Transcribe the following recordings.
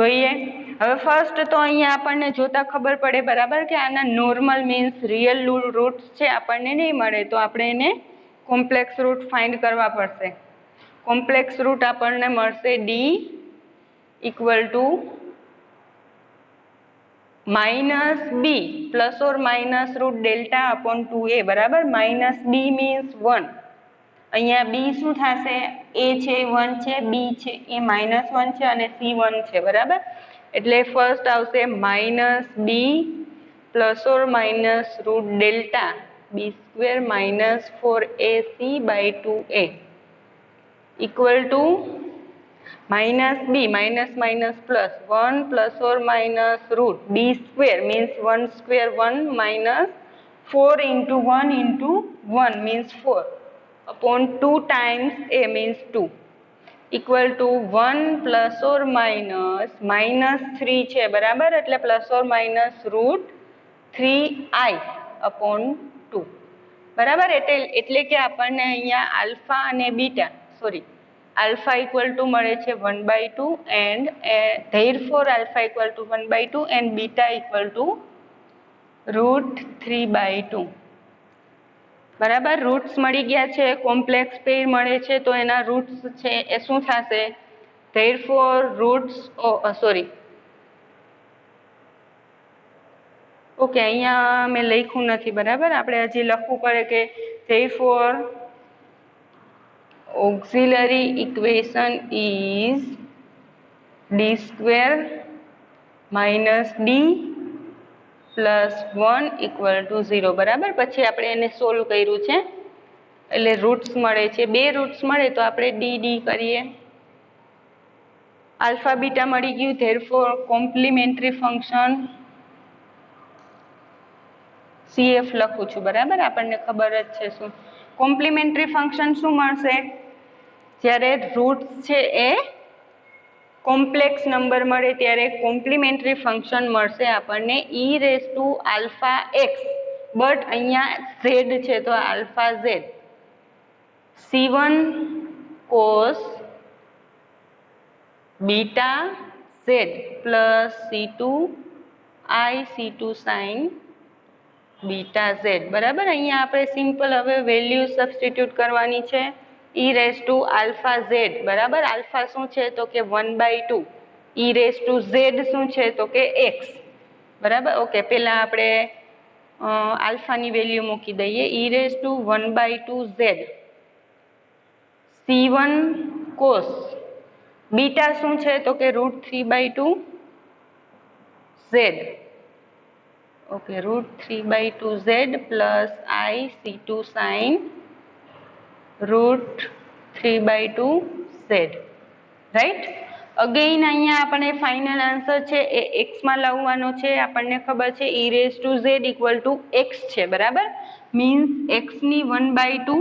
જોઈએ હવે ફર્સ્ટ તો અહીંયા આપણને જોતા ખબર પડે બરાબર કે આના નોર્મલ મીન્સ રિયલ રૂટ્સ છે આપણને નહીં મળે તો આપણે એને કોમ્પ્લેક્સ રૂટ ફાઇન્ડ કરવા પડશે. કોમ્પ્લેક્સ રૂટ આપણને મળશે D equal to minus B plus or minus root delta upon 2a બરાબર. Minus B means 1. અહીંયા બી શું થશે? એ છે 1 છે, બી છે એ -1 છે અને સી 1 છે બરાબર. એટલે ફર્સ્ટ આવશે minus B plus or minus root delta B square minus 4ac by 2a equal to minus B minus minus plus 1 plus or minus root B square means 1 square 1 minus 4 into 1 into 1 means 4 upon 2 times a means 2 equal to 1 plus or minus -3 છે બરાબર. એટલે plus or minus route 3i upon 2 બરાબર. એટલે કે આપણને અહીંયા alpha અને beta alpha equal to મળે છે 1/2 and therefore alpha equal to 1/2 and beta equal to √3/2 બરાબર. રૂટ્સ મળી ગયા છે, કોમ્પ્લેક્સ પેર મળે છે તો એના રૂટ્સ છે એ શું થશે? therefore roots ઓકે અહીંયા મેં લખ્યું નથી બરાબર. આપણે હજી લખવું પડે કે therefore auxiliary equation is d square minus d plus 1 equal to 0 બરાબર. પછી આપણે એને સોલ્વ કર્યું છે એટલે રૂટ્સ મળે છે, 2 રૂટ્સ મળે તો આપણે ડી કરીએ. આલ્ફા બીટા મળી ગયું. therefore કોમ્પ્લિમેન્ટરી ફંક્શન CF લખું છું બરાબર. આપણને ખબર જ છે શું કોમ્પ્લિમેન્ટરી ફંક્શન શું મળશે? જ્યારે રૂટ્સ છે એ કોમ્પ્લેક્સ નંબર મળે ત્યારે કોમ્પ્લિમેન્ટરી ફંક્શન મળશે આપણને e⁴ બટ અહીંયા z છે તો alpha z c1 cos beta z plus c2 i c2 sin beta z બરાબર. અહીંયા આપણે સિમ્પલ હવે વેલ્યુ સબસ્ટિટ્યુટ કરવાની છે e⁴ બરાબર. આલ્ફા શું છે તો કે 1/2, e⁻z શું છે તો કે x બરાબર. ઓકે પહેલા આપણે આલ્ફાની વેલ્યુ મૂકી દઈએ e⁻1/2z c1 cos બીટા શું છે તો કે √3/2z okay √3/2z plus i c2 sin √3/2z right. Again અહીંયા આપણે ફાઇનલ આન્સર છે એ x માં લાવવાનો છે. આપણને ખબર છે e⁻z ઇક્વલ ટુ x છે બરાબર. મીન્સ x ની 1/2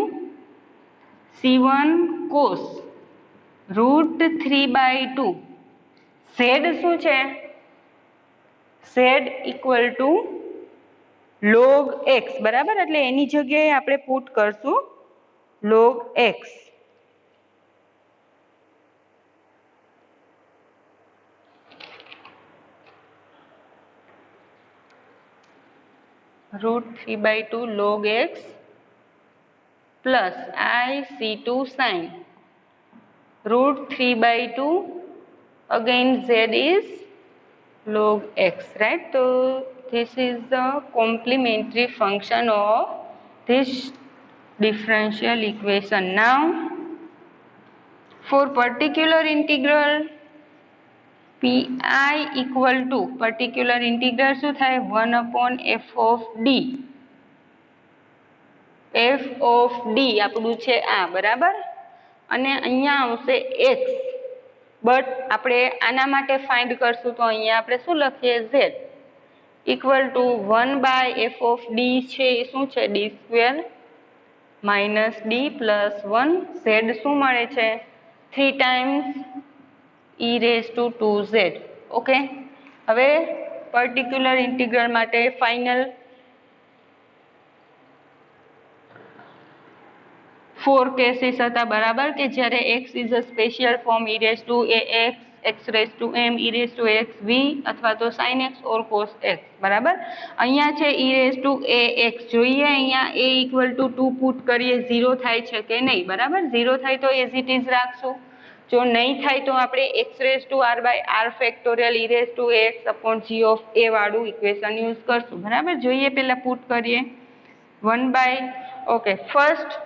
c1 cos √3/2 z શું છે? z equal to log x બરાબર. એટલે એની જગ્યાએ આપણે પુટ કરશું log x √3/2 log x plus i c2 sin √3/2 again z is log x right. So this is the complementary function of this differential equation. Now for particular integral pi equal to particular integral શું થાય 1/f of d. f of d આપણું છે આ બરાબર અને અહીંયા આવશે x but આપણે આના માટે ફાઇન્ડ કરશું તો અહીંયા આપણે શું લખીએ z equal two 1/f of d છે એ શું છે d² minus d plus 1 z શું મળે છે 3 times e⁻2z ઓકે. હવે પર્ટિક્યુલર ઇન્ટિગ્રલ માટે ફાઇનલ 4 કેસીસ હતા બરાબર કે જ્યારે x is a special form e⁻ax x raise to m e raise to x V અથવા તો sin x ઓર cos x બરાબર. અહીંયા છે e raise to A x, જોઈએ અહીંયા a ઇક્વલ ટુ 2 પુટ કરીએ, 0 થાય છે કે નહીં બરાબર. 0 થાય તો એઝ ઇટ ઇઝ રાખશું, જો નહીં થાય તો આપણે x raise to r by r factorial e raise to x upon g of a વાળું ઇક્વેશન યુઝ કરશું બરાબર. જોઈએ પહેલા પુટ કરીએ 1 બાય ઓકે ફર્સ્ટ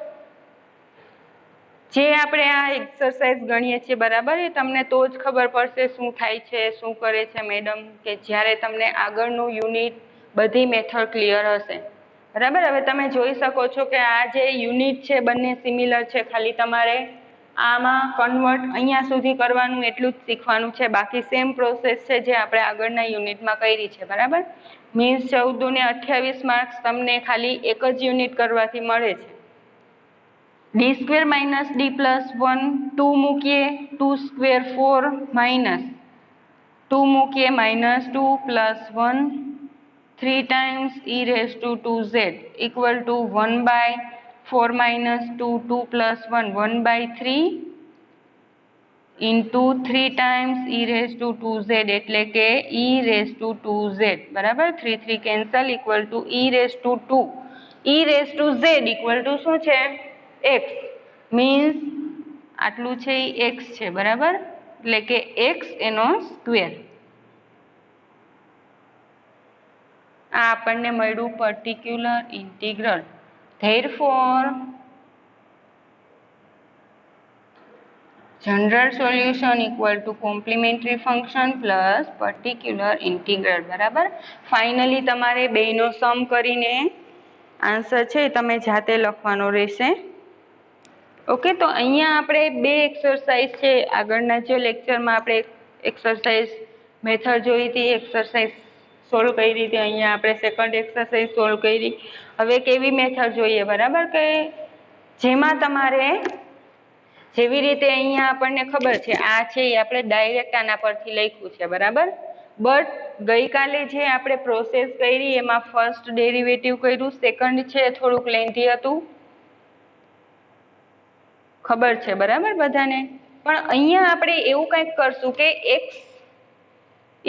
જે આપણે આ એક્સરસાઇઝ ગણીએ છીએ બરાબર, એ તમને તો જ ખબર પડશે શું થાય છે, શું કરે છે મેડમ, કે જ્યારે તમને આગળનું યુનિટ બધી મેથડ ક્લિયર હશે બરાબર. હવે તમે જોઈ શકો છો કે આ જે યુનિટ છે બંને સિમિલર છે, ખાલી તમારે આમાં કન્વર્ટ અહીંયા સુધી કરવાનું એટલું જ શીખવાનું છે, બાકી સેમ પ્રોસેસ છે જે આપણે આગળના યુનિટમાં કરી છે બરાબર. મીન્સ 14 ને 28 માર્ક્સ તમને ખાલી એક જ યુનિટ કરવાથી મળે છે. D square minus D plus 1 2 મૂકીએ, 2 સ્ક્વેર 4 માઇનસ 2 મૂકીએ minus 2 plus 1 3 times E raise to 2z equal to 1 by 4 minus 2 2 plus 1 1 by 3 into 3 times E raise to 2z એટલે કે ઈ રેસ ટુ 2z બરાબર. 3 3 cancel equal to E raise two 2 E raise two z equal to શું છે x, means આટલું છે એ x છે બરાબર, એટલે કે x એનો સ્ક્વેર. આ આપણને મળ્યું particular integral. Therefore general solution equal to complimentary function plus particular integral બરાબર. ફાઇનલી તમારે બેનો સમ કરીને આન્સર છે તમે જાતે લખવાનો રહેશે. ઓકે, તો અહીંયા આપણે બે એક્સરસાઇઝ છે, આગળના જે લેક્ચરમાં આપણે એક્સરસાઇઝ મેથડ જોઈ હતી, એક્સરસાઇઝ સોલ્વ કરી હતી, અહીંયા આપણે સેકન્ડ એક્સરસાઇઝ સોલ્વ કરી. હવે કેવી મેથડ જોઈએ બરાબર, કે જેમાં તમારે જેવી રીતે અહીંયા આપણને ખબર છે આ છે એ આપણે ડાયરેક્ટ આના પરથી લખ્યું છે બરાબર. બટ ગઈકાલે જે આપણે પ્રોસેસ કરી એમાં ફર્સ્ટ ડેરિવેટિવ કર્યું, સેકન્ડ છે થોડુંક લેન્ધી હતું, ખબર છે બરાબર બધાને. પણ અહીંયા આપણે એવું કંઈક કરશું કે x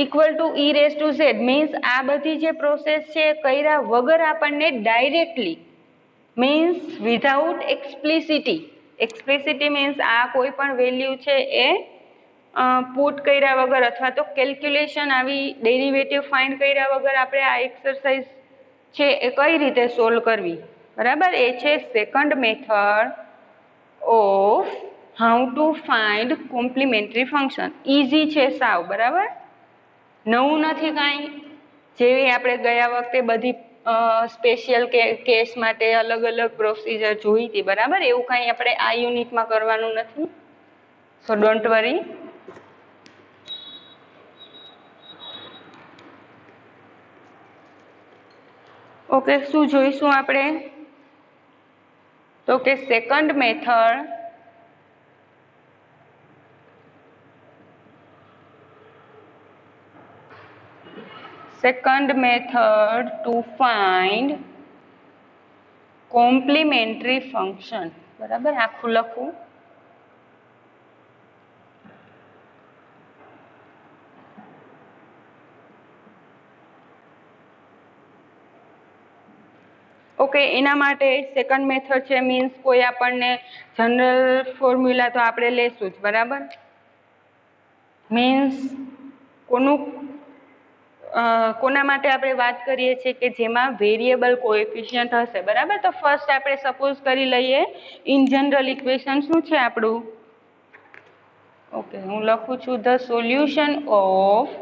equal to E raise to Z, means આ બધી જે પ્રોસેસ છે કર્યા વગર આપણને ડાયરેક્ટલી, મીન્સ વિધાઉટ એક્સપ્લિસિટી, એક્સપ્લિસિટી મીન્સ આ કોઈ પણ વેલ્યુ છે એ પુટ કર્યા વગર અથવા તો કેલ્ક્યુલેશન આવી ડેરિવેટિવ ફાઇન્ડ કર્યા વગર આપણે આ એક્સરસાઇઝ છે એ કઈ રીતે સોલ્વ કરવી બરાબર. એ છે second method of how to find complementary function. Easy છે સાવ બરાબર, નવું નથી કાંઈ. જેવી આપણે ગયા વખતે બધી સ્પેશિયલ કેસ માટે અલગ અલગ પ્રોસિજર જોઈ હતી બરાબર, એવું કાંઈ આપણે આ યુનિટમાં કરવાનું નથી, સો ડોન્ટ વરી. ઓકે, શું જોઈશું આપણે, તો કે second method to find complementary function બરાબર. આખું લખું, ઓકે. એના માટે સેકન્ડ મેથડ છે, મીન્સ કોઈ આપણને જનરલ ફોર્મ્યુલા તો આપણે લેશું જ બરાબર. મીન્સ કોના માટે આપણે વાત કરીએ છીએ કે જેમાં વેરિયેબલ કોએફિશિયન્ટ હશે બરાબર. તો ફર્સ્ટ આપણે સપોઝ કરી લઈએ ઇન જનરલ ઇક્વેશન શું છે આપણું, ઓકે હું લખું છું ધ સોલ્યુશન ઓફ,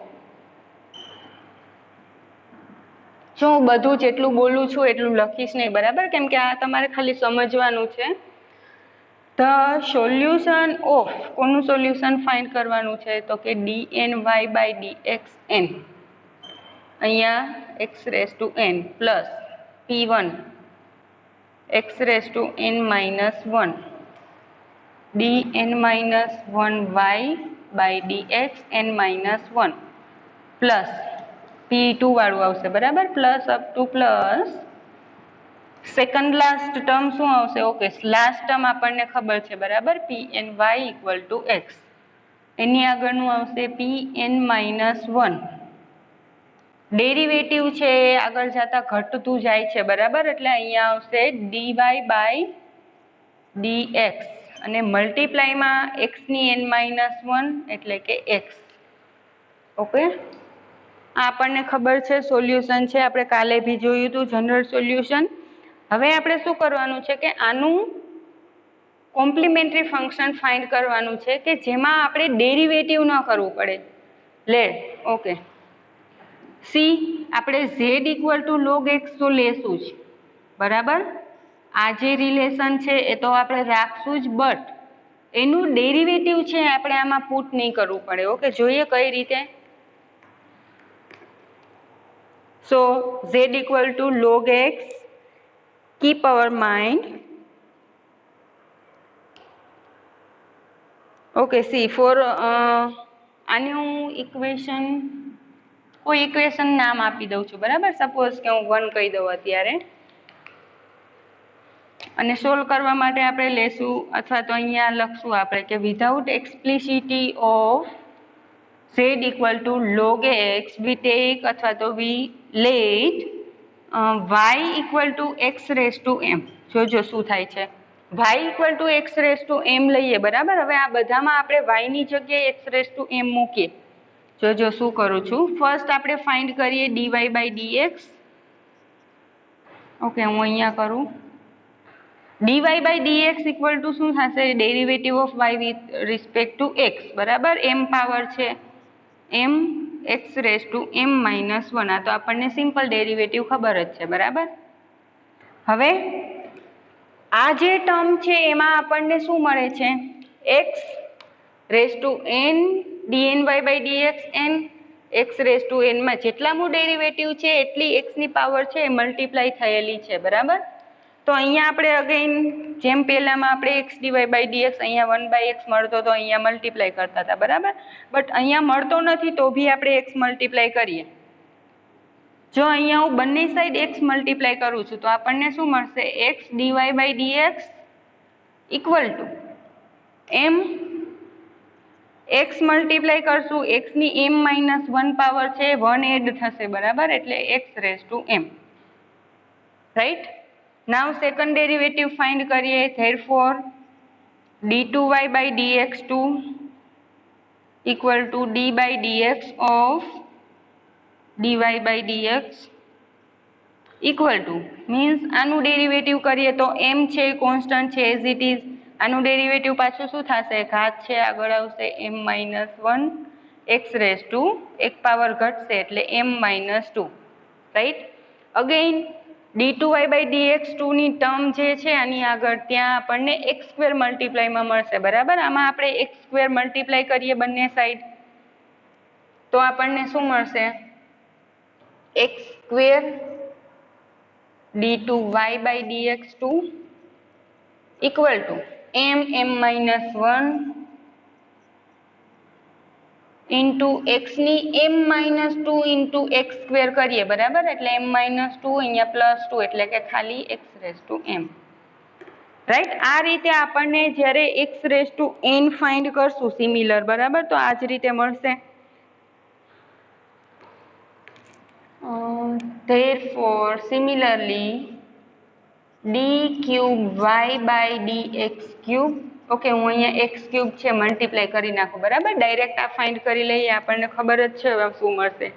જો હું બધું જેટલું બોલું છું એટલું લખીશ નહીં બરાબર, કેમ કે આ તમારે ખાલી સમજવાનું છે. ધ સોલ્યુશન ઓફ, કોનું સોલ્યુશન ફાઇન્ડ કરવાનું છે, તો કે dny બાય dxn, અહીંયા x raise to n plus p1 x raise to n minus 1 dn minus 1y by dx n minus 1 plus p2 વાળું આવશે બરાબર, plus up to plus second last term શું આવશે, ઓકે લાસ્ટ ટર્મ આપણને ખબર છે બરાબર, pny ઇક્વલ ટુ x એની આગળનું આવશે Pn-1. ડેરિવેટિવ છે એ આગળ જતા ઘટતું જાય છે, બરાબર, એટલે અહીંયા આવશે dy/dx અને મલ્ટીપ્લાયમાં x ની n-1 એટલે કે x. ઓકે, આ આપણને ખબર છે, સોલ્યુશન છે, આપણે કાલે બી જોયું હતું જનરલ સોલ્યુશન. હવે આપણે શું કરવાનું છે કે આનું કોમ્પ્લિમેન્ટરી ફંક્શન ફાઇન્ડ કરવાનું છે કે જેમાં આપણે ડેરિવેટિવ ન કરવું પડે. ઓકે, સી આપણે z log x તો લેશું જ, બરાબર. આ જે રિલેશન છે એ તો આપણે રાખશું જ, બટ એનું ડેરિવેટિવ છે આપણે આમાં પુટ નહીં કરવું પડે. ઓકે, જોઈએ કઈ રીતે. So z log x, keep our mind. Okay, see for આનું ઇક્વેશન, કોઈ ઇક્વેશન નામ આપી દઉં છું, બરાબર. સપોઝ કે હું 1 કહી દઉં અત્યારે, અને સોલ્વ કરવા માટે આપણે લેશું અથવા તો અહીંયા લખશું આપણે કે without explicity of z log x we take અથવા તો we let y x⁻m. જોજો શું થાય છે. y x⁻m લઈએ, બરાબર. હવે આ બધામાં આપણે y ની જગ્યાએ x⁻m મૂકીએ. જોજો શું કરું છું. ફર્સ્ટ આપણે ફાઇન્ડ કરીએ dy/dx. ઓકે, હું અહીંયા કરું. dy/dx ઇક્વલ ટુ શું થશે? Derivative of y with respect to x, બરાબર. m પાવર છે m x⁻m-1. આ તો આપણને સિમ્પલ ડેરિવેટિવ ખબર જ છે, બરાબર. હવે આ જે ટર્મ છે એમાં આપણને શું મળે છે? x⁻n dny/dx n x⁻n માં જેટલાનું ડેરિવેટિવ છે એટલી x ની પાવર છે એ મલ્ટીપ્લાય થયેલી છે, બરાબર. તો અહીંયા આપણે અગેન જેમ પહેલામાં આપણે x/dx અહીંયા 1/x મળતો તો અહીંયા મલ્ટીપ્લાય કરતા હતા, બરાબર. બટ અહીંયા મળતો નથી તો બી આપણે x મલ્ટીપ્લાય કરીએ. જો અહીંયા હું બંને સાઈડ x મલ્ટીપ્લાય કરું છું તો આપણને શું મળશે? x dy/dx equal to m x multiply કરશું, x ની m-1 પાવર છે 1 એડ થશે, બરાબર, એટલે x⁻m. રાઈટ. નાવ સેકન્ડ ડેરિવેટિવ ફાઇન્ડ કરીએ. Therefore d2y/dx2 equal to d/dx of dy/dx equal to means આનું ડેરિવેટિવ કરીએ તો m છે કોન્સ્ટન્ટ છે એઝ ઇટ ઇઝ. આનું ડેરિવેટિવ પાછું શું થશે? ઘાત છે, આગળ આવશે m-1 x⁻, એક પાવર ઘટશે એટલે m-2. રાઈટ. અગેન d2y/dx2 ની ટર્મ જે છે આની આગળ ત્યાં આપણને x² મલ્ટીપ્લાયમાં મળશે, બરાબર. આમાં આપણે x² મલ્ટીપ્લાય કરીએ બંને સાઈડ તો આપણને શું મળશે? x² d2y/dx2 equal to m-1 into x ની m-2 ઇન્ટુ x² કરીએ, બરાબર, એટલે m-2 અહીંયા +2 એટલે કે ખાલી x⁻m. રાઈટ. આ રીતે આપણને જ્યારે x⁻n ફાઇન્ડ કરશું સિમિલર, બરાબર, તો આ જ રીતે મળશે. Therefore similarly d3y/dx3. ઓકે, હું અહીંયા x³ છે મલ્ટીપ્લાય કરી નાખું, બરાબર. ડાયરેક્ટ આ ફાઇન્ડ કરી લઈએ, આપણને ખબર જ છે હવે શું મળશે.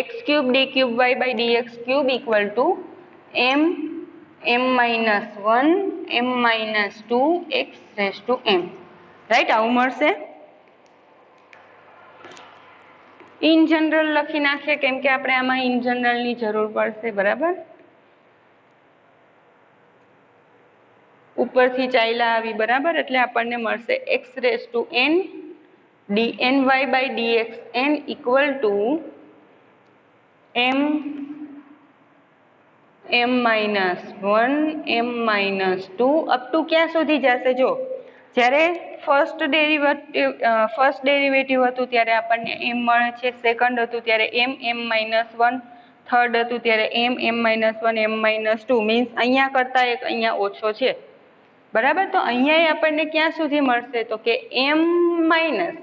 x³ d3y/dx3 equal to m-1 m-2 x⁻m. Right, આવું મળશે. ઇન જનરલ લખી નાખીએ કેમ કે આપણે આમાં ઇન જનરલની જરૂર પડશે, બરાબર. ઉપરથી ચાલ્યા આવી, બરાબર, એટલે આપણને મળશે x⁻n dny/dxn equal to m-1 m-2 up to ક્યાં સુધી જશે? જો જ્યારે ફર્સ્ટ ડેરિવેટિવ હતું ત્યારે આપણને m મળે છે, સેકન્ડ હતું ત્યારે m-1, થર્ડ હતું ત્યારે m-1 m-2 મીન્સ અહીંયા કરતા એક અહીંયા ઓછો છે, બરાબર. તો અહીંયા આપણને ક્યાં સુધી મળશે? તો કે m-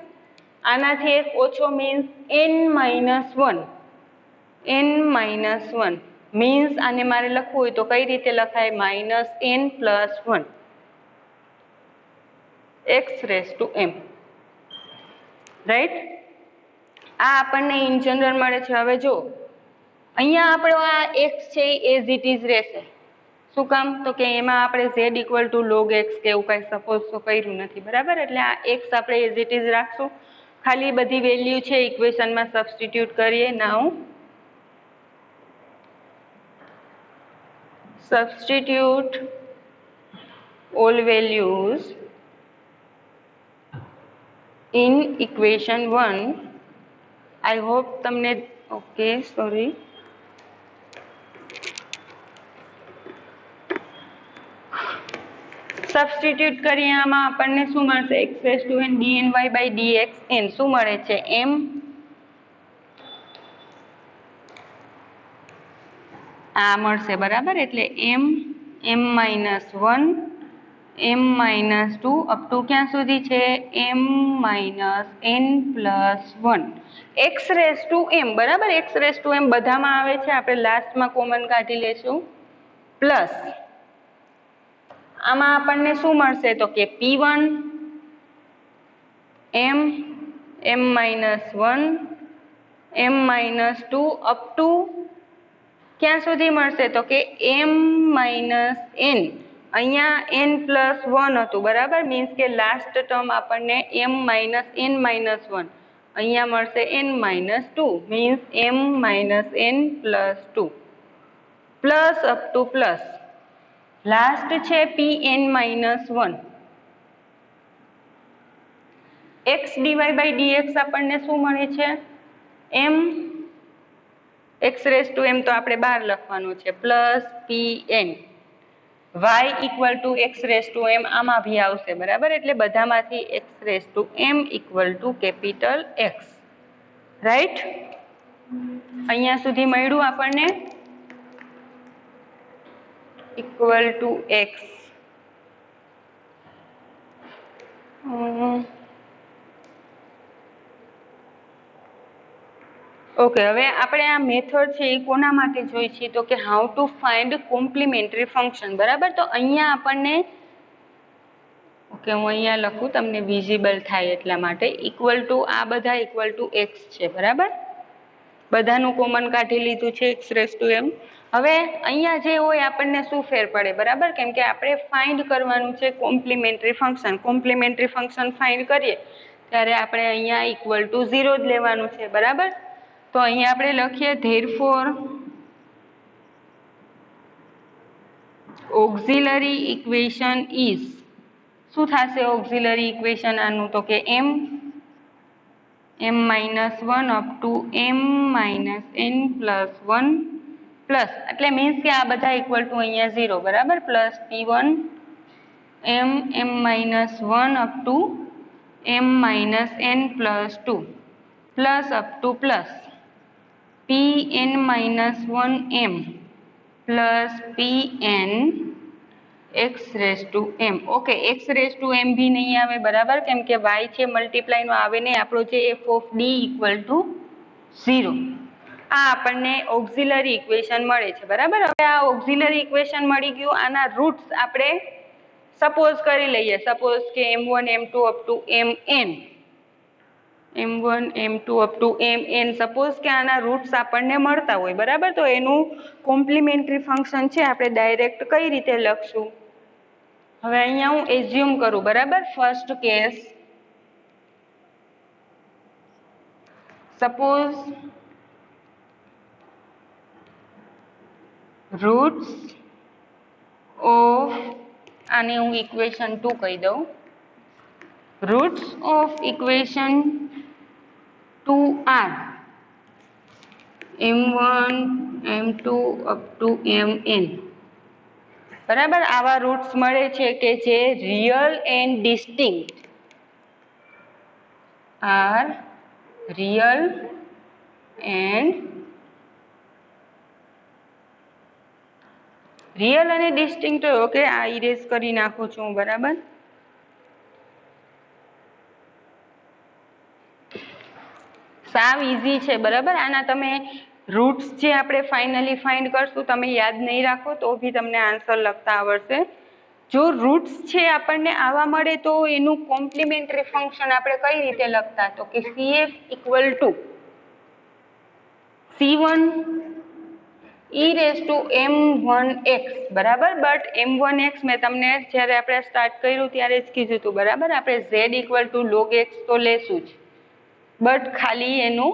આનાથી એક ઓછો મીન્સ n-1, n-1 મીન્સ આને મારે લખવું હોય તો કઈ રીતે લખાય? -n+1 x⁻m, right? આ આપણને ઇન જનરલ મળે છે. હવે જો અહીંયા આપણો આ x છે એઝ ઇટ ઇઝ રહેશે. શું કામ? તો કે એમાં આપણે z = log x કે એવું કાંઈ સપોઝ તો કર્યું નથી, બરાબર? એટલે આ x આપણે એઝ ઇટ ઇઝ રાખશું. ખાલી બધી વેલ્યુ છે ઇક્વેશનમાં સબસ્ટિટ્યુટ કરીએ. નાઉ substitute all values in equation 1. I hope તમને okay, sorry. સબસ્ટિટ્યુટ કરીએ આમાં આપણને શું મળશે? x⁻n dny/dxn શું મળે છે? m આ મળશે, બરાબર? એટલે m-1 m-2 અપ ટુ ક્યાં સુધી છે? m-n+1 x⁻m, બરાબર? x⁻m બધામાં આવે છે, આપણે લાસ્ટમાં કોમન કાઢી લેશું. પ્લસ આમાં આપણને શું મળશે? તો કે p1 m-1 m-2 up to ક્યાં સુધી મળશે? તો કે m-n. અહીંયા n+1 હતું, બરાબર? મીન્સ કે લાસ્ટ ટર્મ આપણને m-n-1, અહીંયા મળશે n-2 means m-n+2 plus up to plus last છે pn-1. x/dx આપણને શું મળે છે? m x⁻m તો આપણે બહાર લખવાનું છે પ્લસ pn. y x⁻m આમાં ભી આવશે, બરાબર? એટલે બધામાંથી x⁻m કેપિટલ X, રાઈટ? અહીંયા સુધી મળ્યું આપણને =x. ઓકે, હવે આપણે આ મેથડ છે એ કોના માટે જોઈ છે? તો કે how to find complementary function, બરાબર? તો અહીંયા આપણને ઓકે, હું અહીંયા લખું તમને વિઝિબલ થાય એટલા માટે. આ બધા x છે, બરાબર? બધાનું કોમન કાઢી લીધું છે x⁻m. હવે અહીંયા જે હોય આપણને શું ફેર પડે, બરાબર? કેમ કે આપણે ફાઇન્ડ કરવાનું છે complimentary function. Complimentary function find કરીએ ત્યારે આપણે અહીંયા =0 જ લેવાનું છે, બરાબર? તો અહીંયા આપણે લખીએ ધેરફોર ઓક્ઝિલરી ઇક્વેશન ઇઝ, શું થશે ઓક્ઝિલરી ઇક્વેશન આનું? તો કે m-1 up to m-n+1 plus, એટલે મીન્સ કે આ બધા અહીંયા 0, બરાબર? Plus p1 m-1 up to m-n+2 plus up to plus pn-1m plus pn x⁻m. Okay, x⁻m भी નહીં આવે, બરાબર? કેમ કે y છે મલ્ટીપ્લાય નો આવે નહીં, આપણો છે f ઓફ d = 0. આ આપણને ઓક્ઝિલરી ઇક્વેશન મળે છે, બરાબર? હવે આ ઓક્ઝિલરી ઇક્વેશન મળી ગયું. આના રૂટ્સ આપણે સપોઝ કરી લઈએ. સપોઝ કે m1 m2 up to mn, m1 m2 up to mn, suppose કે આના રૂટ્સ આપણને મળતા હોય, બરાબર? તો એનું કોમ્પ્લિમેન્ટરી ફંક્શન છે આપણે ડાયરેક્ટ કઈ રીતે લખશું? હવે અહીંયા હું એઝ્યુમ કરું, બરાબર? First case, suppose roots of, આને હું ઇક્વેશન 2 કહી દઉં. Roots of equation 2 are m1 m2 up to mn, બરાબર? આવા રૂટ્સ મળે છે કે જે real and distinct are real અને ડિસ્ટિંક્ટ. ઓકે, આ ઇરેઝ કરી નાખું છું, બરાબર? સાવ ઈઝી છે બરાબર. આના તમે રૂટ્સ જે આપણે ફાઇનલી ફાઇન્ડ કરશું તમે યાદ નહીં રાખો તો બી તમને આન્સર લખતા આવડશે. જો રૂટ્સ છે આપણને આવા મળે તો એનું કોમ્પ્લિમેન્ટરી ફંક્શન આપણે કઈ રીતે લખતા, તો કે CF equal to C1 e raise to m1x બરાબર. બટ m1x મેં તમને જ્યારે આપણે સ્ટાર્ટ કર્યું ત્યારે જ કીધું હતું બરાબર. આપણે z equal to log x તો લેશું જ, બટ ખાલી એનું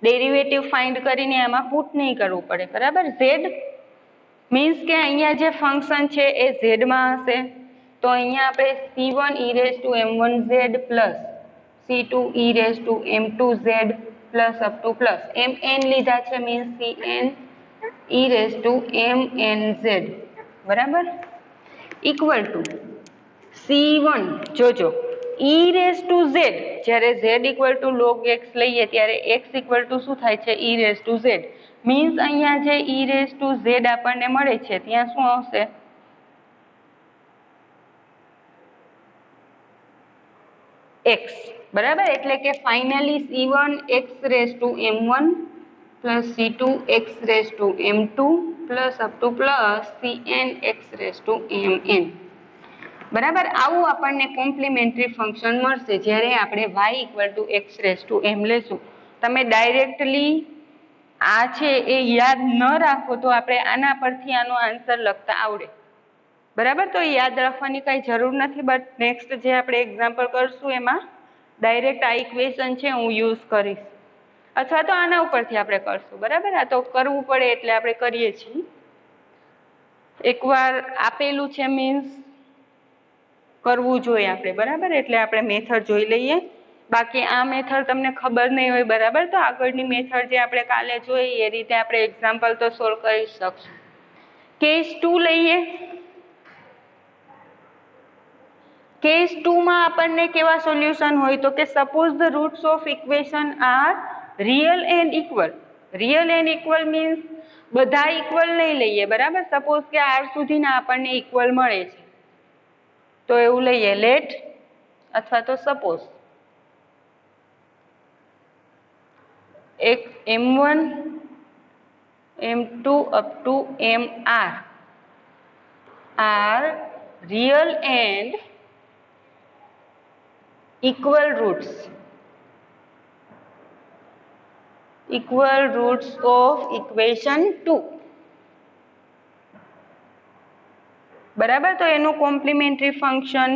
ડેરિવેટિવ ફાઇન્ડ કરીને એમાં પુટ નહીં કરવું પડે બરાબર. z મીન્સ કે અહીંયા જે ફંક્શન છે એ z માં હશે, તો અહીંયા આપણે c1 e raise to m1z plus c2 e raise to m2z plus up to plus mn લીધા છે means cn e raise to mnz બરાબર ઇક્વલ ટુ c1 જોજો e રેઝ ટુ z, જ્યારે z equal to log x લઈએ ત્યારે x equal to શું થાય છે e raise to z. Means અહીંયા જે e રેઝ ટુ z આપણને મળે છે ત્યાં શું આવશે x બરાબર. એટલે કે finally c1 x raise to m1 plus c2 x raise to m2 plus up to plus cn x raise to mn બરાબર. આવું આપણને કોમ્પ્લિમેન્ટરી ફંક્શન મળશે જ્યારે આપણે y equal to x raise to m લેશું. તમે ડાયરેક્ટલી આ છે એ યાદ ન રાખો તો આપણે આના પરથી આનો આન્સર લખતા આવડે બરાબર. તો યાદ રાખવાની કઈ જરૂર નથી, બટ નેક્સ્ટ જે આપણે એક્ઝામ્પલ કરશું એમાં ડાયરેક્ટ આ ઇક્વેશન છે હું યુઝ કરીશ, અથવા તો આના ઉપરથી આપણે કરશું બરાબર. આ તો કરવું પડે એટલે આપણે કરીએ છીએ. એકવાર આપેલું છે મીન્સ કરવું જોઈએ આપણે બરાબર. એટલે આપણે મેથડ જોઈ લઈએ. બાકી આ મેથડ તમને ખબર નહીં હોય બરાબર, તો આગળની મેથડ જે આપણે કાલે જોઈ એ રીતે આપણે એક્ઝામ્પલ તો સોલ્વ કરી શકશું. કેસ 2 લઈએ. કેસ 2 માં આપણને કેવા સોલ્યુશન હોય, તો કે suppose the roots of equation are real and equal. Real and equal means બધા ઇક્વલ નહીં લઈએ બરાબર. સપોઝ કે આર સુધીના આપણને ઇક્વલ મળે છે તો એવું લઈએ લેટ, અથવા તો સપોઝ એક m1 m2 up to mr are real and equal roots of equation 2 બરાબર. તો એનું complementary function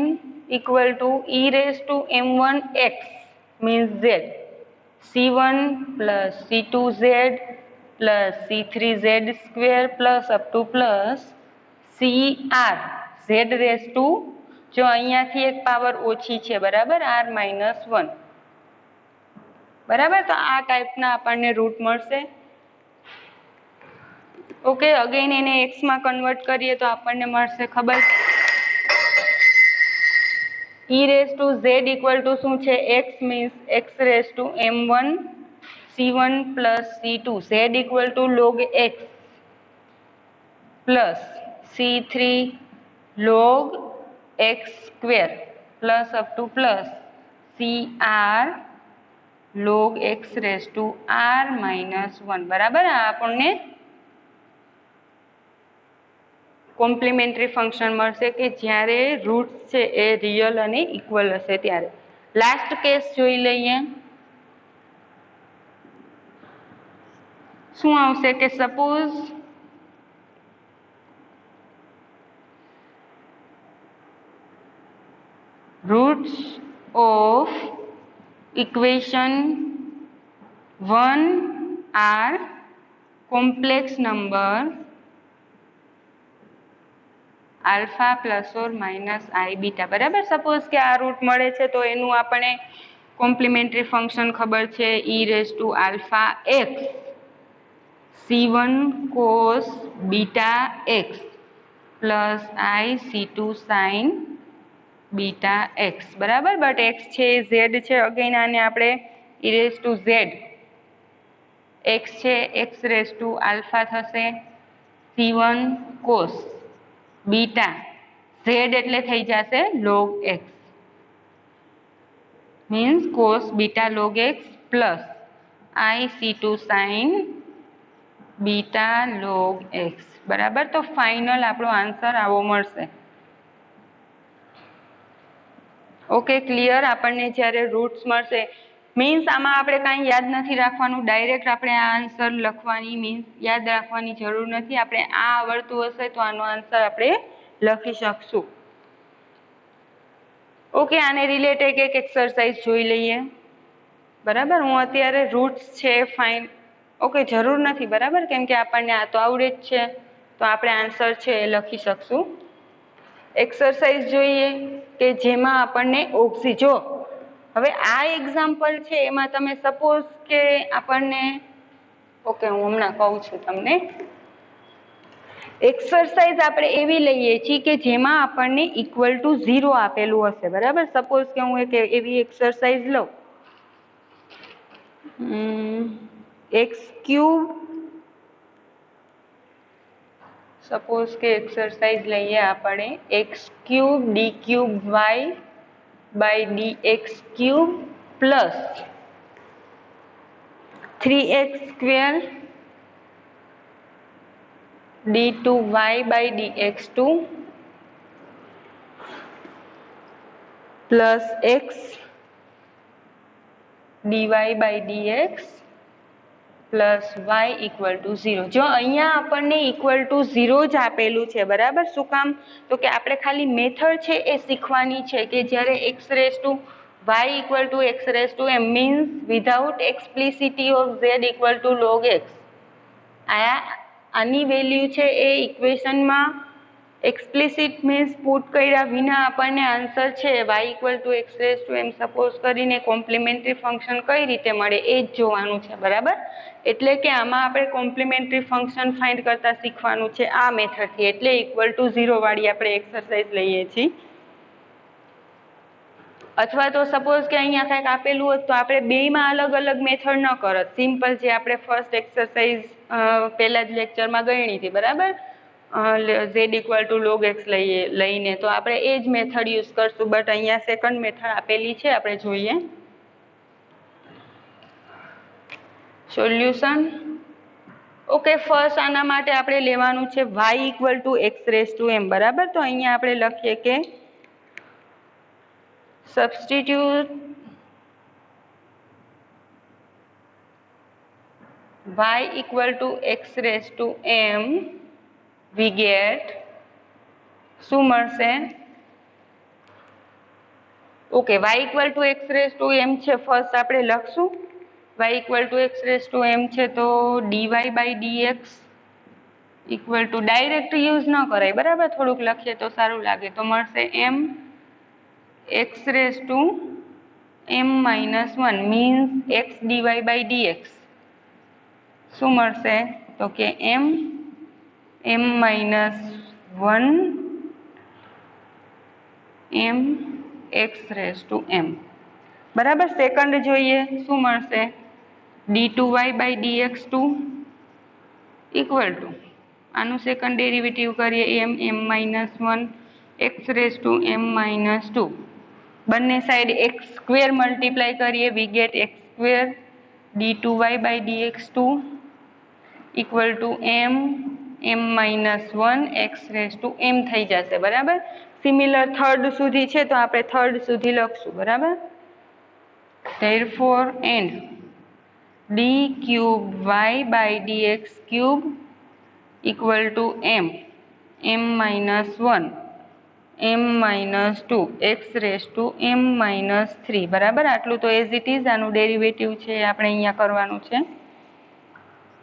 equal to e raise to m1x means z, c1 plus c2z plus c3z square plus up to plus cr z raise to, જો અહીંયાથી એક power ઓછી છે બરાબર, r-1 બરાબર. તો આ ટાઈપના આપણને રૂટ મળશે. ઓકે, અગેન એને x માં કન્વર્ટ કરીએ તો આપણને મળશે ખબર e raise to z equal to શું છે x means x raise to m1 c1 plus c2 z equal to log x plus c3 log x square plus up to plus cr log x raise to r-1 બરાબર. આ આપણને complimentary function મળશે કે જ્યારે roots છે એ real અને equal હશે ત્યારે. લાસ્ટ કેસ જોઈ લઈએ. શું આવશે કે suppose roots of equation 1 are complex number alpha plus or minus I beta બરાબર. સપોઝ કે આ રૂટ મળે છે તો એનું આપણે કોમ્પ્લિમેન્ટરી ફંક્શન ખબર છે e raise to alpha x c1 cos beta x plus i c2 sin beta x બરાબર. બટ x છે એ z છે, અગેન આને આપણે e raise to z, x છે x રેઝ ટુ આલ્ફા થશે c1 cos બીટા z એટલે થઈ જશે log x means cos beta log x plus IC2 sin beta log x બરાબર. તો ફાઇનલ આપણો આન્સર આવો મળશે. Okay, clear. આપણને જ્યારે રૂટ્સ મળશે મીન્સ આમાં આપણે કાંઈ યાદ નથી રાખવાનું, ડાયરેક્ટ આપણે આ આન્સર લખવાની મીન્સ યાદ રાખવાની જરૂર નથી. આપણે આ આવડતું હશે તો આનો આન્સર આપણે લખી શકશું. ઓકે, આને રિલેટેડ એક એક્સરસાઇઝ જોઈ લઈએ. બરાબર, હું અત્યારે રૂટ્સ છે ફાઇન ઓકે જરૂર નથી બરાબર, કેમ કે આપણને આ તો આવડે જ છે, તો આપણે આન્સર છે એ લખી શકશું. એક્સરસાઇઝ જોઈએ કે જેમાં આપણને જો હવે આ એક્ઝામ્પલ છે એમાં તમે સપોઝ કે આપણને ઓકે હું હમણાં કહું છું તમને. એક્સરસાઇઝ આપણે એવી લઈએ છીએ કે જેમાં આપણને ઇક્વલ ટુ 0 આપેલું હશે બરાબર. સપોઝ કે હું એક એવી એક્સરસાઇઝ લઉં x³ સપોઝ કે એક્સરસાઇઝ લઈએ આપણે x³ d³ y/dx³ plus 3x² d2y/dx2 plus x dy/dx plus y equal to 0. જો અહીંયા આપણને ઇક્વલ ટુ 0 જ આપેલું છે બરાબર. શું કામ? તો કે આપણે ખાલી મેથડ છે એ શીખવાની છે કે જ્યારે y equal to x m means without explicity of z equal to log x. આની વેલ્યુ છે એ ઇક્વેશનમાં એક્સપ્લિસિટ મીન્સ પુટ કર્યા વિના આપણને આન્સર છે y equal to x m suppose કરીને કોમ્પ્લિમેન્ટરી ફંક્શન કઈ રીતે મળે એ જ જોવાનું છે બરાબર. એટલે કે આમાં આપણે કોમ્પ્લિમેન્ટરી ફંક્શન ફાઇન્ડ કરતા શીખવાનું છે આ મેથડથી, એટલે ઇક્વલ ટુ 0 વાળી આપણે એક્સરસાઇઝ લઈએ છીએ. અથવા તો સપોઝ કે અહીંયા કંઈક આપેલું હોત તો આપણે બેયમાં અલગ અલગ મેથડ ન કરત, સિમ્પલ જે આપણે ફર્સ્ટ એક્સરસાઇઝ પહેલા જ લેક્ચરમાં ગણી હતી બરાબર, z equal to log x લઈને તો આપણે એ જ મેથડ યુઝ કરશું. બટ અહીંયા સેકન્ડ મેથડ આપેલી છે, આપણે જોઈએ. સોલ્યુશન ઓકે, ફર્સ્ટ આના માટે આપણે લેવાનું છે y equal to x m બરાબર. તો અહીંયા આપણે લખીએ કે substitute y equal to x raised to m, we get શું મળશે? Okay, y equal to x raised to m છે, ફર્સ્ટ આપણે લખશું y equal to x raised to m છે તો dy/dx equal to direct use ન કરાય બરાબર, થોડુંક લખીએ તો સારું લાગે. તો મળશે m x raised to m-1 means x dy/dx શું મળશે? તો કે m-1 m x raised to m બરાબર. સેકન્ડ જોઈએ શું મળશે? d2y/dx2 ઇક્વલ ટુ આનું સેકન્ડ ડેરિવેટિવ કરીએ m-1 x raised to m-2 બંને સાઈડ x² મલ્ટીપ્લાય કરીએ, we get x² d2y/dx2 equal to m-1 x raised to m થઈ જશે બરાબર. સિમિલર થર્ડ સુધી છે તો આપણે થર્ડ સુધી લખશું બરાબર. therefore and d³ equal to m-1 m-2 x raised to m-3 બરાબર. આટલું તો એઝ ઇટ ઇઝ, આનું ડેરિવેટિવ છે આપણે અહીંયા કરવાનું છે.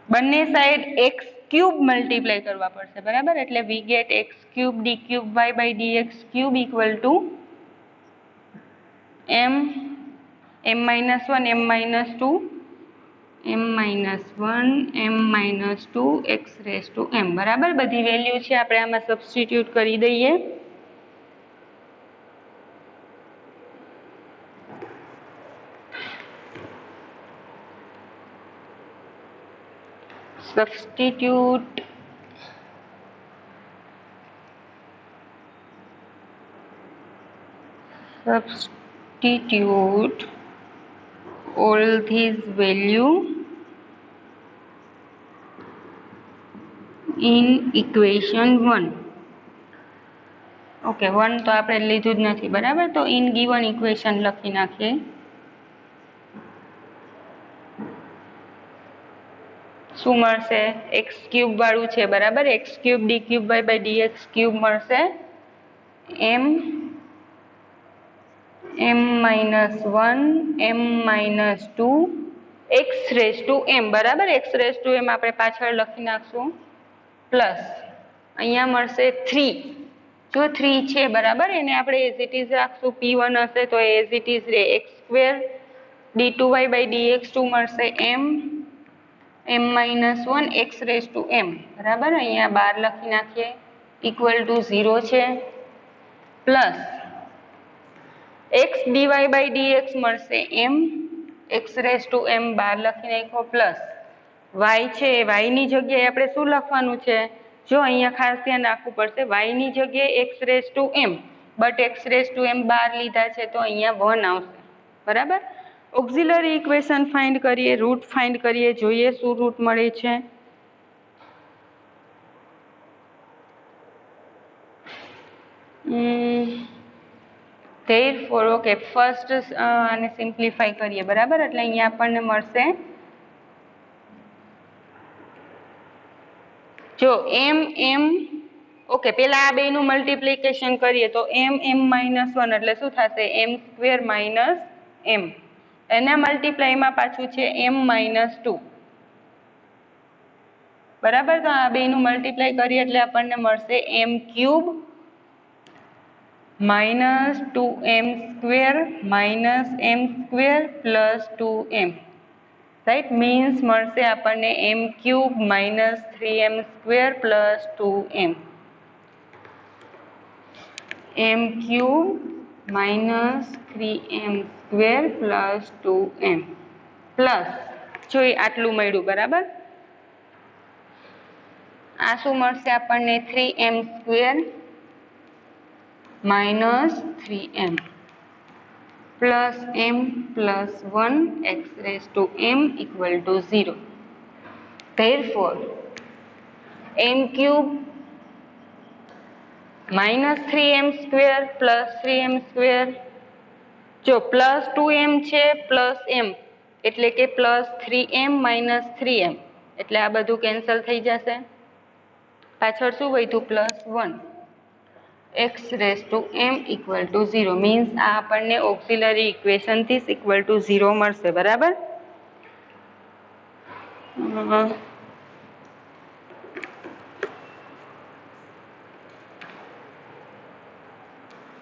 બંને સાઈડ x³ મલ્ટીપ્લાય કરવા પડશે બરાબર, એટલે we get x³ d3y/dx³ equal to m-1 m-2 m-2 x raised to m બરાબર. બધી વેલ્યુ છે આપણે આમાં સબસ્ટિટ્યુટ કરી દઈએ. substitute all these value in equation 1. Okay, 1 તો આપણે લીધું જ નથી, બરાબર. તો ઇન ગિવન ઇક્વેશન લખી નાખીએ. શું મળશે? એક્સ ક્યુબ વાળું છે, બરાબર. X cube D cube Y by DX cube મળશે. M -1 m-2 x raise to m, બરાબર. x રેઝ ટુ m આપણે પાછળ લખી નાખશું, પ્લસ અહીંયા મળશે 3. જો 3 છે, બરાબર, એને આપણે એઝ ઇટ ઇઝ રાખશું. p1 હશે તો એઝ ઇટ ઇઝ રે x² d2y બાય dx2 મળશે m-1 x raise to m, બરાબર. અહીંયા 12 લખી નાખીએ, ઇક્વલ ટુ 0 છે, plus x dy by dx મળશે m x raise to m 12 લખી નાખો, પ્લસ y છે, y ની જગ્યાએ આપણે શું લખવાનું છે? જો અહીંયા ખાસ ધ્યાન રાખવું પડશે, y ની જગ્યાએ x raise to m, but x raise to m 12 લીધા છે તો અહીંયા 1 આવશે, બરાબર. ઓક્ઝિલરી ઇક્વેશન ફાઇન્ડ કરીએ, રૂટ ફાઇન્ડ કરીએ, જોઈએ શું રૂટ મળે છે. therefore ઓકે, ફર્સ્ટ આને સિમ્પ્લિફાઈ કરીએ, બરાબર. એટલે અહીંયા આપણને મળશે, જો m ઓકે, પેલા આ બેનું મલ્ટિપ્લિકેશન કરીએ તો m-1 એટલે શું થશે? m² minus m. એના મલ્ટીપ્લાયમાં પાછું છે m-2, બરાબર. તો આ બેનું મલ્ટીપ્લાય કરીએ એટલે આપણને મળશે m³ -2m² -m² plus 2m, right. Means મળશે આપણને m³ -3m² plus 2m, m³ -3m² plus 2m, plus જોઈએ આટલું મળ્યું, બરાબર. આ શું મળશે આપણને? 3m² -3m plus m plus 1 x raise to m equal to 0. therefore m³ -3m² plus 3m², જો પ્લસ 2m છે પ્લસ m એટલે કે પ્લસ 3m -3m, એટલે આ બધું કેન્સલ થઈ જશે. પાછળ શું વધ્યું? Plus 1 x raise to m equal to 0. Means આ આપણને ઓક્સિલરી ઇક્વેશનથી ઇક્વલ ટુ 0 મળશે, બરાબર.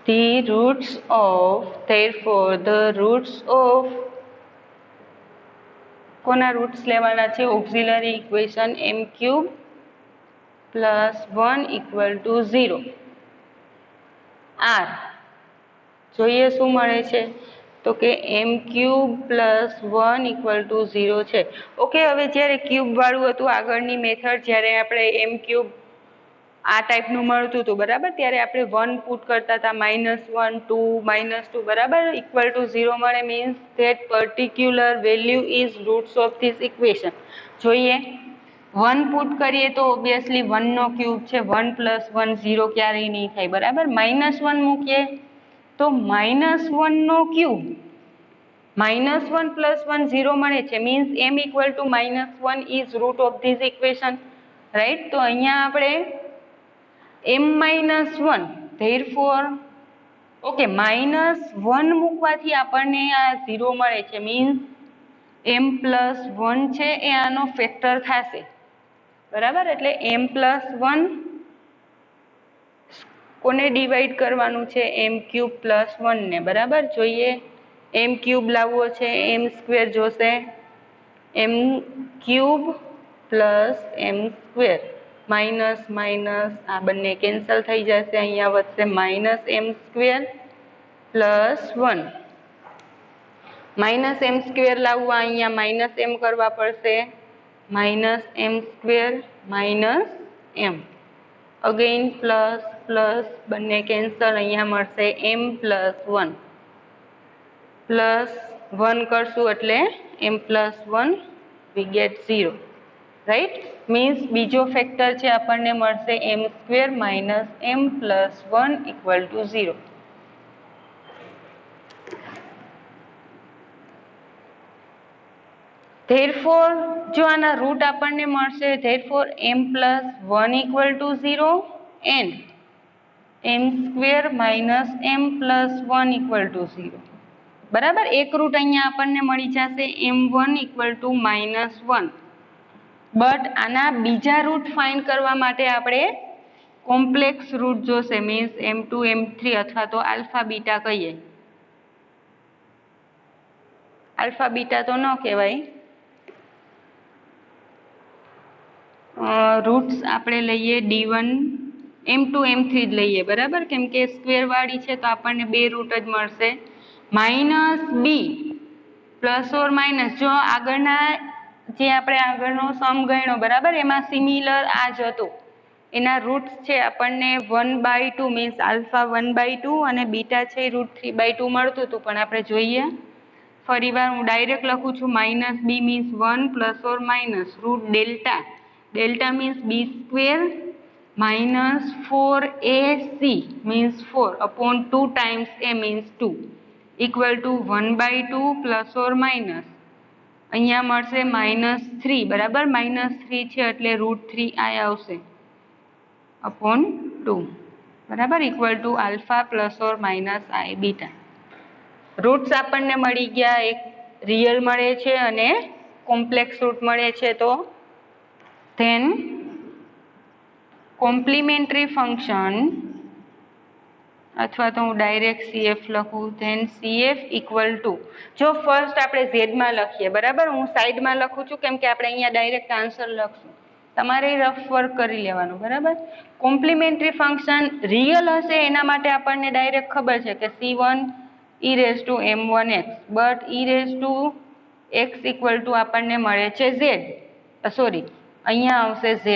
the roots of, therefore the roots of, કોના રૂટ્સ લેવાના છે? Auxiliary equation m³ plus 1 equal to 0 r. જોઈએ શું મળે છે? તો કે m³ પ્લસ 1 ઇક્વલ ટુ 0 છે. ઓકે, હવે જ્યારે ક્યુબ વાળું હતું આગળની મેથડ, જ્યારે આપણે m³ આ ટાઈપનું મળતું હતું, બરાબર, ત્યારે આપણે 1 પુટ કરતા હતા, -1 2 બરાબર, ઇક્વલ ટુ 0 મળે. Means that particular value is roots of this equation. જોઈએ 1 પુટ કરીએ તો ઓબ્વિયસલી 1 નો ક્યુબ છે, 1 પ્લસ 1 0 ક્યારેય નહીં થાય, બરાબર. -1 મૂકીએ તો -1 નો ક્યુબ, -1 પ્લસ 1 0 મળે છે. Means m equal to -1 is root of this equation, right. તો અહીંયા આપણે m-1, therefore ઓકે, -1 મૂકવાથી આપણને આ 0 મળે છે. મીન્સ m+1 છે એ આનો ફેક્ટર થશે, બરાબર. એટલે m+1 કોને ડિવાઈડ કરવાનું છે? m³ પ્લસ 1 ને, બરાબર. જોઈએ m³ લાવવો છે, m² જોશે, m³ plus m², minus minus આ બંને કેન્સલ થઈ જશે, અહીંયા વધશે -m² પ્લસ 1. -m² લાવવા અહીંયા -m કરવા પડશે, -m² minus m, again plus plus બંને કેન્સલ, અહીંયા મળશે m+1 પ્લસ 1 કરશું એટલે m+1 we get 0. Right, means બીજો ફેક્ટર છે આપણને મળશે m² - m+1 = 0. therefore જો આના રૂટ આપણને મળશે therefore m+1 = 0 and m² - m+1 = 0. બરાબર, એક રૂટ અહીંયા આપણને મળી જશે m1 = -1. બટ આના બીજા રૂટ ફાઇન્ડ કરવા માટે આપણે કોમ્પ્લેક્સ રૂટ જોશે, મીન્સ m2 m3 અથવા તો આલ્ફા બીટા કહીએ. આલ્ફા બીટા તો ન કહેવાય, રૂટ્સ આપણે લઈએ d1 m2 m3 જ લઈએ. બરાબર, કેમ કે સ્ક્વેર વાળી છે તો આપણને બે રૂટ જ મળશે. -b +or- જો આગળના જે આપણે આગળનો સમ ગણ્યો, બરાબર, એમાં સિમિલર આ જ હતું. એના રૂટ્સ છે આપણને 1/2 મીન્સ આલ્ફા 1/2 અને બીટા છે √3/2 મળતું હતું. પણ આપણે જોઈએ ફરીવાર, હું ડાયરેક્ટ લખું છું -b means 1 +or- delta. Delta means b² - 4ac means 4 upon 2 times a means 2 = 1/2 +or- અહીંયા મળશે -3. બરાબર, -3 છે એટલે √3i આવશે upon 2. બરાબર, = alpha +or- i beta. Roots આપણને મળી ગયા, એક રિયલ મળે છે અને કોમ્પ્લેક્સ રૂટ મળે છે. તો ધેન કોમ્પ્લિમેન્ટરી ફંક્શન, અથવા તો હું ડાયરેક્ટ CF લખું, ધેન CF = જો ફર્સ્ટ આપણે ઝેડમાં લખીએ, બરાબર, હું સાઈડમાં લખું છું કેમ કે આપણે અહીંયા ડાયરેક્ટ આન્સર લખશું, તમારે રફ વર્ક કરી લેવાનું. બરાબર, કોમ્પ્લિમેન્ટરી ફંક્શન રિયલ હશે એના માટે આપણને ડાયરેક્ટ ખબર છે કે C1 e⁻m1x, બટ e⁻x = આપણને મળે છે z. સોરી, અહીંયા આવશે z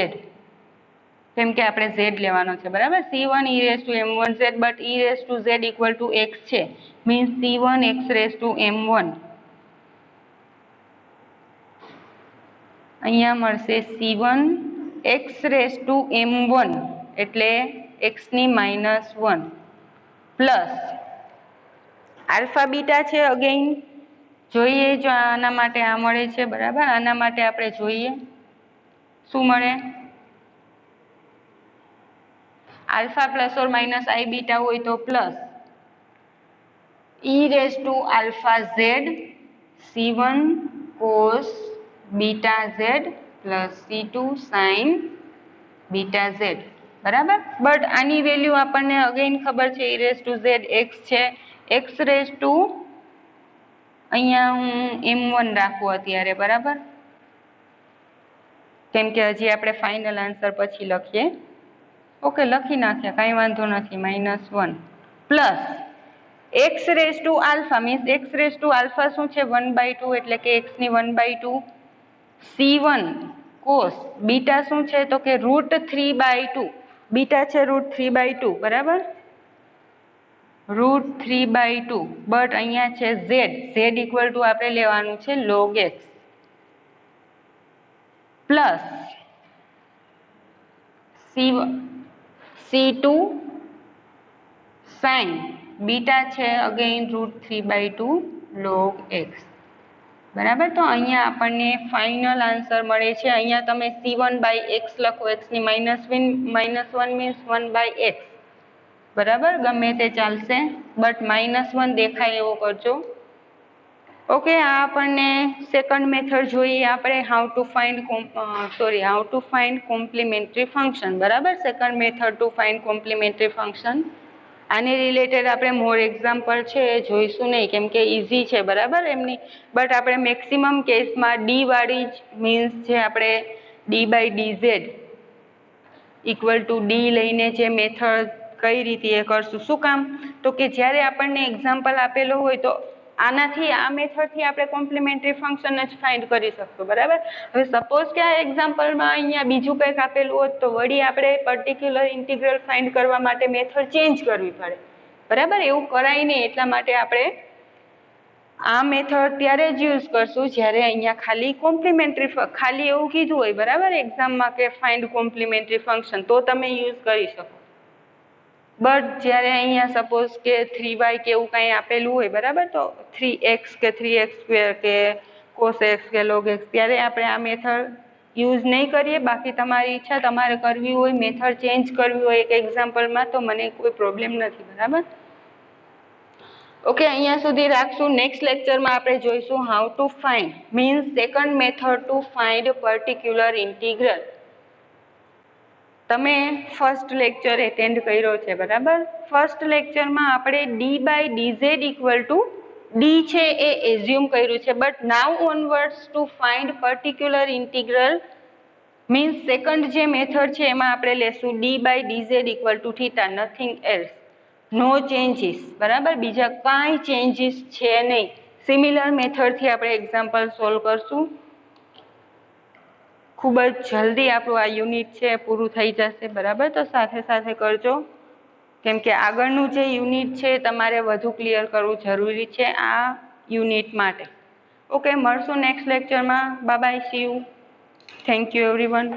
કેમ કે આપણે z લેવાનો છે. બરાબર, C1 e⁻m1z but e⁻z = x છે, મીન્સ C1 x⁻m1. અહીંયા મળશે C1 x⁻m1 એટલે x⁻1 પ્લસ આલ્ફા બીટા છે. અગેઇન જોઈએ, જો આના માટે આ મળે છે, બરાબર, આના માટે આપણે જોઈએ શું મળે. આલ્ફા +or- i બીટા હોય તો plus e⁻αz C1 cos βz plus C2 sin βz. બરાબર, બટ આની વેલ્યુ આપણને અગેઇન ખબર છે e⁻z x છે. અહીંયા હું m1 રાખું અત્યારે. બરાબર, કેમ કે હજી આપણે ફાઇનલ આન્સર પછી લખીએ. ઓકે, લખી નાખીએ, કાંઈ વાંધો નથી. -1 પ્લસ x⁻α મીન્સ x⁻α શું છે 1/2 એટલે કે x⁻1/2. C1 cos બીટા શું છે તો કે √3/2. બીટા છે √3/2. બરાબર, √3/2. બટ અહીંયા છે z. z = આપણે લેવાનું છે log x plus C2 sin beta છે અગેઇન √3/2 log x. બરાબર, તો અહીંયા આપણને ફાઇનલ આન્સર મળે છે. અહીંયા તમે C1/x લખો, x⁻1 મીન્સ 1/x. બરાબર, ગમે તે ચાલશે, બટ -1 દેખાય એવો કરજો. ઓકે, આ આપણને સેકન્ડ મેથડ જોઈએ આપણે how to find complementary function. બરાબર, second method to find complementary function. આને રિલેટેડ આપણે મોર એક્ઝામ્પલ છે એ જોઈશું નહીં કેમ કે ઇઝી છે. બરાબર, એમની, બટ આપણે મેક્સિમમ કેસમાં ડી વાળી જ મીન્સ જે આપણે d/dz = d લઈને જે મેથડ કઈ રીતે એ કરશું. શું કામ, તો કે જ્યારે આપણને એક્ઝામ્પલ આપેલો હોય તો આનાથી આ મેથડથી આપણે કોમ્પ્લિમેન્ટરી ફંક્શન જ ફાઇન્ડ કરી શકશું. બરાબર, હવે સપોઝ કે આ એક્ઝામ્પલમાં અહીંયા બીજું કંઈક આપેલું હોત તો વળી આપણે પર્ટિક્યુલર ઇન્ટિગ્રલ ફાઇન્ડ કરવા માટે મેથડ ચેન્જ કરવી પડે. બરાબર, એવું કરાય નહીં, એટલા માટે આપણે આ મેથડ ત્યારે જ યુઝ કરશું જ્યારે અહીંયા ખાલી કોમ્પ્લિમેન્ટરી ખાલી એવું કીધું હોય બરાબર એક્ઝામમાં કે ફાઇન્ડ કોમ્પ્લિમેન્ટરી ફંક્શન તો તમે યુઝ કરી શકો. બટ જ્યારે અહીંયા સપોઝ કે 3y કે એવું કાંઈ આપેલું હોય બરાબર તો 3x કે 3x² કે cos x કે log x ત્યારે આપણે આ મેથડ યુઝ નહીં કરીએ. બાકી તમારી ઈચ્છા તમારે કરવી હોય મેથડ ચેન્જ કરવી હોય એક એક્ઝામ્પલમાં તો મને કોઈ પ્રોબ્લેમ નથી બરાબર. ઓકે અહીંયા સુધી રાખશું. નેક્સ્ટ લેક્ચરમાં આપણે જોઈશું how to find means second method to find particular integral. તમે ફર્સ્ટ લેક્ચર એટેન્ડ કર્યો છે બરાબર. ફર્સ્ટ લેક્ચરમાં આપણે d/dz ઇક્વલ ટુ d છે એ એઝ્યુમ કર્યું છે but now onwards to find particular integral means second જે મેથડ છે એમાં આપણે લેશું d/dz equal to theta nothing else. No changes બરાબર બીજા કાંઈ ચેન્જીસ છે નહીં. સિમિલર મેથડથી આપણે એક્ઝામ્પલ સોલ્વ કરશું. ખૂબ જ જલ્દી આપણું આ યુનિટ છે પૂરું થઈ જશે બરાબર. તો સાથે સાથે કરજો કેમ કે આગળનું જે યુનિટ છે તમારે વધુ ક્લિયર કરવું જરૂરી છે આ યુનિટ માટે. ઓકે મળશું નેક્સ્ટ લેક્ચરમાં. Bye bye see you. Thank you everyone.